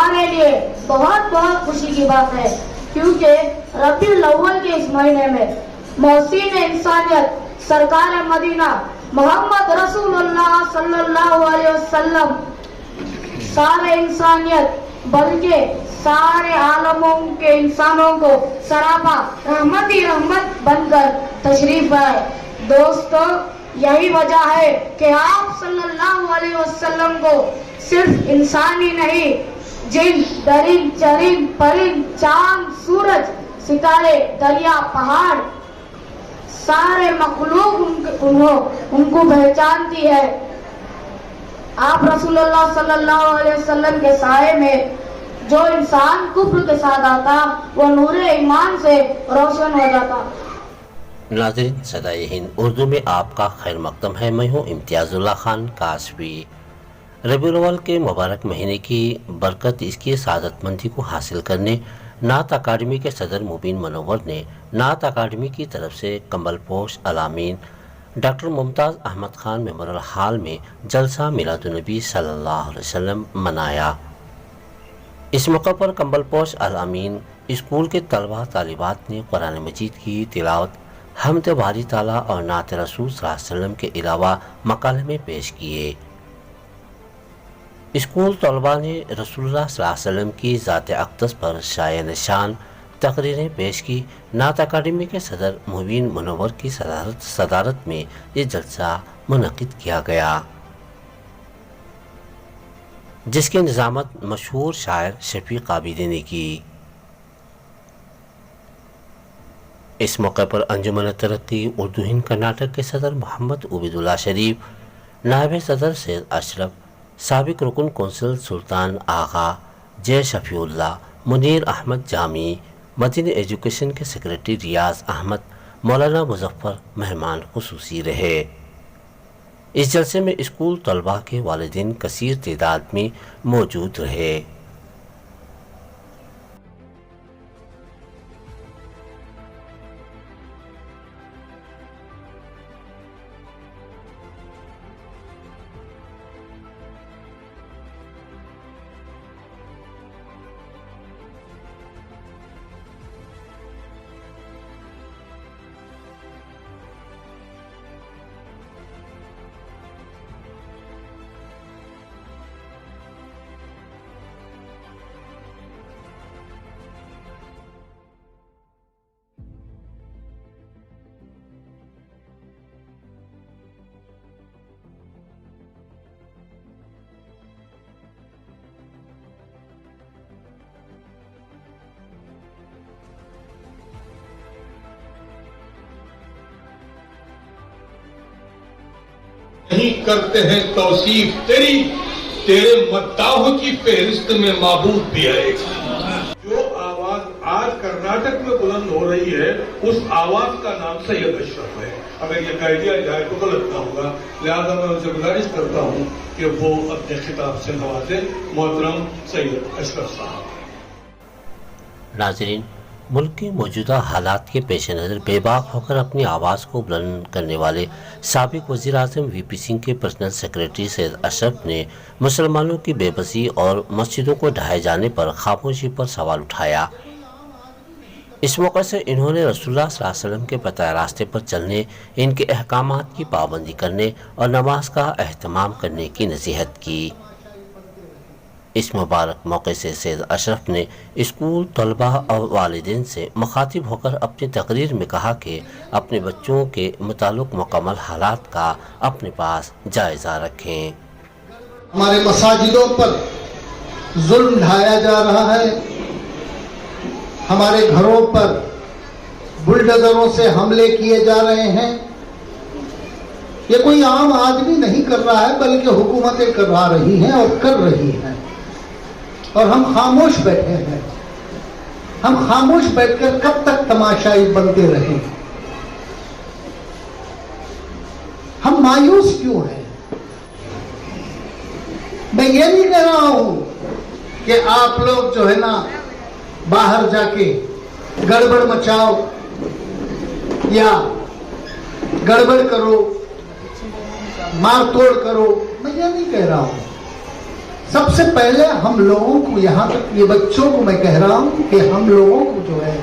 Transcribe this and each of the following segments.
ہمارے لیے بہت بہت خوشی کی بات ہے، کیونکہ ربیع الاول کے اس مہینے میں محسن انسانیت سرکار مدینہ محمد رسول اللہ صلی اللہ علیہ وسلم سارے انسانیت بلکہ سارے عالموں کے انسانوں کو سراپا رحمت ہی رحمت بن کر تشریف لائے۔ دوستو، یہی وجہ ہے کہ آپ صلی اللہ علیہ وسلم کو صرف انسان ہی نہیں، جن درند چرند پرند چاند سورج ستارے دریا پہاڑ سارے مخلوق ان کو پہچانتی ہے۔ آپ رسول اللہ صلی اللہ علیہ وسلم کے سائے میں جو انسان کفر کے ساتھ آتا وہ نور ایمان سے روشن ہو جاتا۔ ناظرین، صدائے ہند اردو میں آپ کا خیر مقدم ہے۔ میں ہوں امتیاز اللہ خان کاسبی۔ ربیع الاول کے مبارک مہینے کی برکت، اس کی سعادت مندی کو حاصل کرنے نعت اکیڈمی کے صدر مبین منور نے نعت اکیڈمی کی طرف سے کمبل پوش الامین ڈاکٹر ممتاز احمد خان میموریل ہال میں جلسہ میلاد النبی صلی اللہ علیہ وسلم منایا۔ اس موقع پر کمبل پوش الامین اسکول کے طلبہ طالبات نے قرآن مجید کی تلاوت، حمد باری تعالیٰ اور نعت رسول صلی اللہ علیہ وسلم کے علاوہ مکالمے پیش کیے۔ اسکول طلبہ نے رسول اللہ صلی اللہ علیہ وسلم کی ذات اقدس پر شایع نشان تقریریں پیش کی۔ نعت اکیڈمی کے صدر مبین منور کی صدارت میں یہ جلسہ منعقد کیا گیا، جس کی نظامت مشہور شاعر شفیق عابدی نے کی۔ اس موقع پر انجمن ترقی اردو ہند کرناٹک کے صدر محمد عبید اللہ شریف، نائب صدر سید اشرف، سابق رکن کونسل سلطان آغا، جے شفیع اللہ، منیر احمد جامی، مدنی ایجوکیشن کے سیکریٹری ریاض احمد، مولانا مظفر مہمان خصوصی رہے۔ اس جلسے میں اسکول طلباء کے والدین کثیر تعداد میں موجود رہے۔ نہیں کرتے ہیں توصیف تیری، تیرے مداحوں کی فہرست میں معبود بھی آئے گا۔ جو آواز آج کرناٹک میں بلند ہو رہی ہے، اس آواز کا نام سید اشرف ہے۔ اگر یہ کہہ دیا جائے تو غلط نہ ہوگا، لہذا میں ان سے گزارش کرتا ہوں کہ وہ اپنے خطاب سے نوازیں۔ محترم سید اشرف صاحب۔ ناظرین، ملک کے موجودہ حالات کے پیش نظر بے باک ہو کر اپنی آواز کو بلند کرنے والے سابق وزیر اعظم وی پی سنگھ کے پرسنل سیکریٹری سید اشرف نے مسلمانوں کی بے بسی اور مسجدوں کو ڈھائے جانے پر خاموشی پر سوال اٹھایا۔ اس موقع سے انہوں نے رسول اللہ صلی اللہ علیہ وسلم کے بتائے راستے پر چلنے، ان کے احکامات کی پابندی کرنے اور نماز کا اہتمام کرنے کی نصیحت کی۔ اس مبارک موقع سے سید اشرف نے اسکول طلباء اور والدین سے مخاطب ہو کر اپنی تقریر میں کہا کہ اپنے بچوں کے متعلق مکمل حالات کا اپنے پاس جائزہ رکھیں۔ ہمارے مساجدوں پر ظلم ڈھایا جا رہا ہے، ہمارے گھروں پر بلڈوزروں سے حملے کیے جا رہے ہیں۔ یہ کوئی عام آدمی نہیں کر رہا ہے، بلکہ حکومتیں کروا رہی ہیں اور کر رہی ہیں، اور ہم خاموش بیٹھے ہیں۔ ہم خاموش بیٹھ کر کب تک تماشائی بنتے رہیں؟ ہم مایوس کیوں ہیں؟ میں یہ نہیں کہہ رہا ہوں کہ آپ لوگ جو ہے نا باہر جا کے گڑبڑ مچاؤ یا گڑبڑ کرو، مار توڑ کرو، میں یہ نہیں کہہ رہا ہوں۔ سب سے پہلے ہم لوگوں کو، یہاں تک یہ بچوں کو میں کہہ رہا ہوں کہ ہم لوگوں کو جو ہے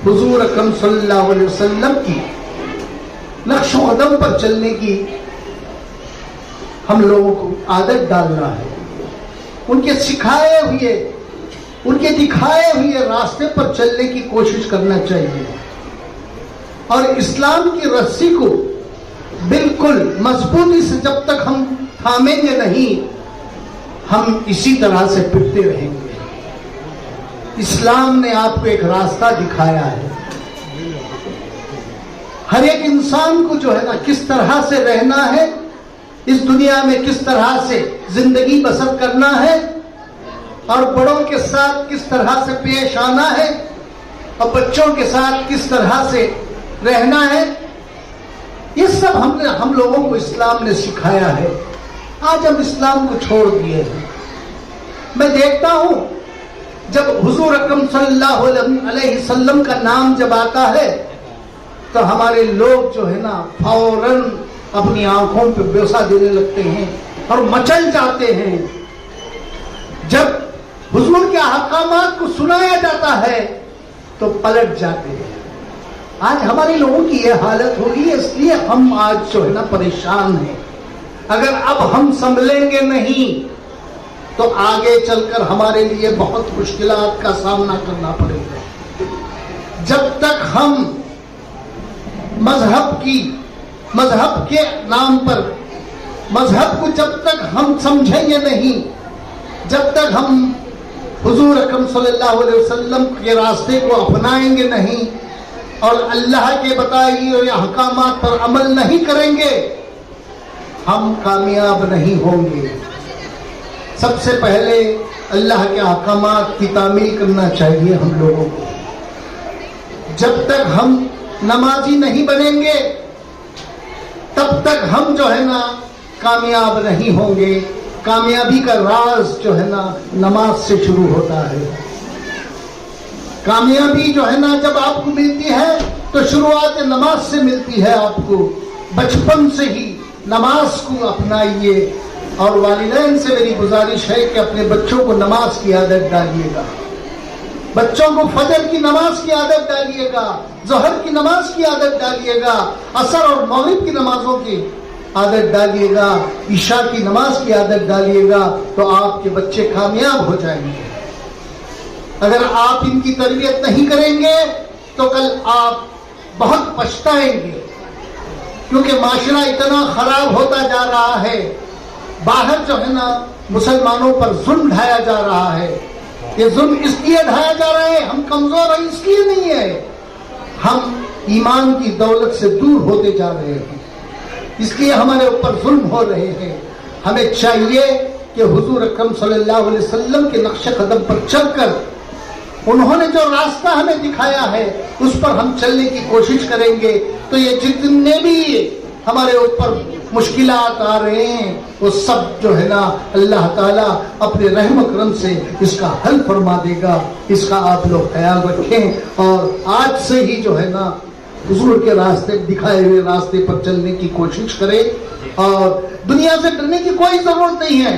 حضور اکرم صلی اللہ علیہ وسلم کی نقش و قدم پر چلنے کی ہم لوگوں کو عادت ڈالنا ہے. ان کے سکھائے ہوئے، ان کے دکھائے ہوئے راستے پر چلنے کی کوشش کرنا چاہیے، اور اسلام کی رسی کو بالکل مضبوطی سے جب تک ہم تھامیں گے نہیں، ہم اسی طرح سے پھرتے رہیں گے. اسلام نے آپ کو ایک راستہ دکھایا ہے، ہر ایک انسان کو جو ہے نا کس طرح سے رہنا ہے، اس دنیا میں کس طرح سے زندگی بسر کرنا ہے، اور بڑوں کے ساتھ کس طرح سے پیش آنا ہے، اور بچوں کے ساتھ کس طرح سے رہنا ہے. یہ سب ہم لوگوں کو اسلام نے سکھایا ہے. آج ہم اسلام کو چھوڑ دیے ہیں. میں دیکھتا ہوں جب حضور اکرم صلی اللہ علیہ وسلم کا نام جب آتا ہے تو ہمارے لوگ جو ہے نا فوراً اپنی آنکھوں پہ بوسہ دینے لگتے ہیں اور مچل جاتے ہیں. جب حضور کے احکامات کو سنایا جاتا ہے تو پلٹ جاتے ہیں. آج ہمارے لوگوں کی یہ حالت ہوگی، اس لیے ہم آج جو ہے نا پریشان ہیں. اگر اب ہم سنبھلیں گے نہیں تو آگے چل کر ہمارے لیے بہت مشکلات کا سامنا کرنا پڑے گا. جب تک ہم مذہب کے نام پر مذہب کو جب تک ہم سمجھیں گے نہیں، جب تک ہم حضور اکرم صلی اللہ علیہ وسلم کے راستے کو اپنائیں گے نہیں اور اللہ کے بتائے ہوئے احکامات پر عمل نہیں کریں گے، ہم کامیاب نہیں ہوں گے. سب سے پہلے اللہ کے احکامات کی تعمیل کرنا چاہیے ہم لوگوں کو. جب تک ہم نمازی نہیں بنیں گے تب تک ہم جو ہے نا کامیاب نہیں ہوں گے. کامیابی کا راز جو ہے نا نماز سے شروع ہوتا ہے. کامیابی جو ہے نا جب آپ کو ملتی ہے تو شروعات نماز سے ملتی ہے. آپ کو بچپن سے ہی نماز کو اپنائیے، اور والدین سے میری گزارش ہے کہ اپنے بچوں کو نماز کی عادت ڈالیے گا. بچوں کو فجر کی نماز کی عادت ڈالیے گا، ظہر کی نماز کی عادت ڈالیے گا، عصر اور مغرب کی نمازوں کی عادت ڈالیے گا، عشاء کی نماز کی عادت ڈالیے گا، تو آپ کے بچے کامیاب ہو جائیں گے. اگر آپ ان کی تربیت نہیں کریں گے تو کل آپ بہت پچھتائیں گے، کیونکہ معاشرہ اتنا خراب ہوتا جا رہا ہے. باہر جو ہے نا مسلمانوں پر ظلم ڈھایا جا رہا ہے. یہ ظلم اس لیے ڈھایا جا رہا ہے، ہم کمزور ہیں اس لیے نہیں ہے، ہم ایمان کی دولت سے دور ہوتے جا رہے ہیں، اس لیے ہمارے اوپر ظلم ہو رہے ہیں. ہمیں چاہیے کہ حضور اکرم صلی اللہ علیہ وسلم کے نقش قدم پر چل کر انہوں نے جو راستہ ہمیں دکھایا ہے اس پر ہم چلنے کی کوشش کریں گے تو یہ جتنے بھی ہمارے اوپر مشکلات آ رہے ہیں وہ سب جو ہے نا اللہ تعالیٰ اپنے رحم و کرم سے اس کا حل فرما دے گا. اس کا آپ لوگ خیال رکھیں اور آج سے ہی جو ہے نا حضور کے راستے دکھائے ہوئے راستے پر چلنے کی کوشش کریں. اور دنیا سے ڈرنے کی کوئی ضرورت نہیں ہے.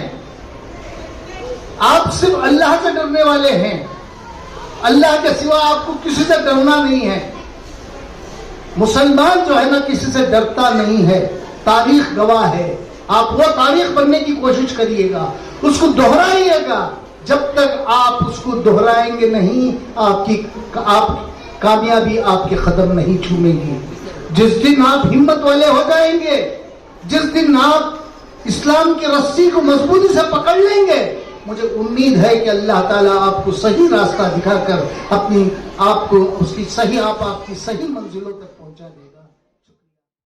آپ صرف اللہ سے ڈرنے والے ہیں، اللہ کے سوا آپ کو کسی سے ڈرنا نہیں ہے. مسلمان جو ہے نا کسی سے ڈرتا نہیں ہے، تاریخ گواہ ہے. آپ وہ تاریخ بننے کی کوشش کریے گا، اس کو دہرائیے گا. جب تک آپ اس کو دہرائیں گے نہیں آپ کامیابی آپ کے قدم نہیں چھومے گی. جس دن آپ ہمت والے ہو جائیں گے، جس دن آپ اسلام کی رسی کو مضبوطی سے پکڑ لیں گے، مجھے امید ہے کہ اللہ تعالیٰ آپ کو صحیح راستہ دکھا کر آپ کی صحیح منزلوں تک پہنچا دے.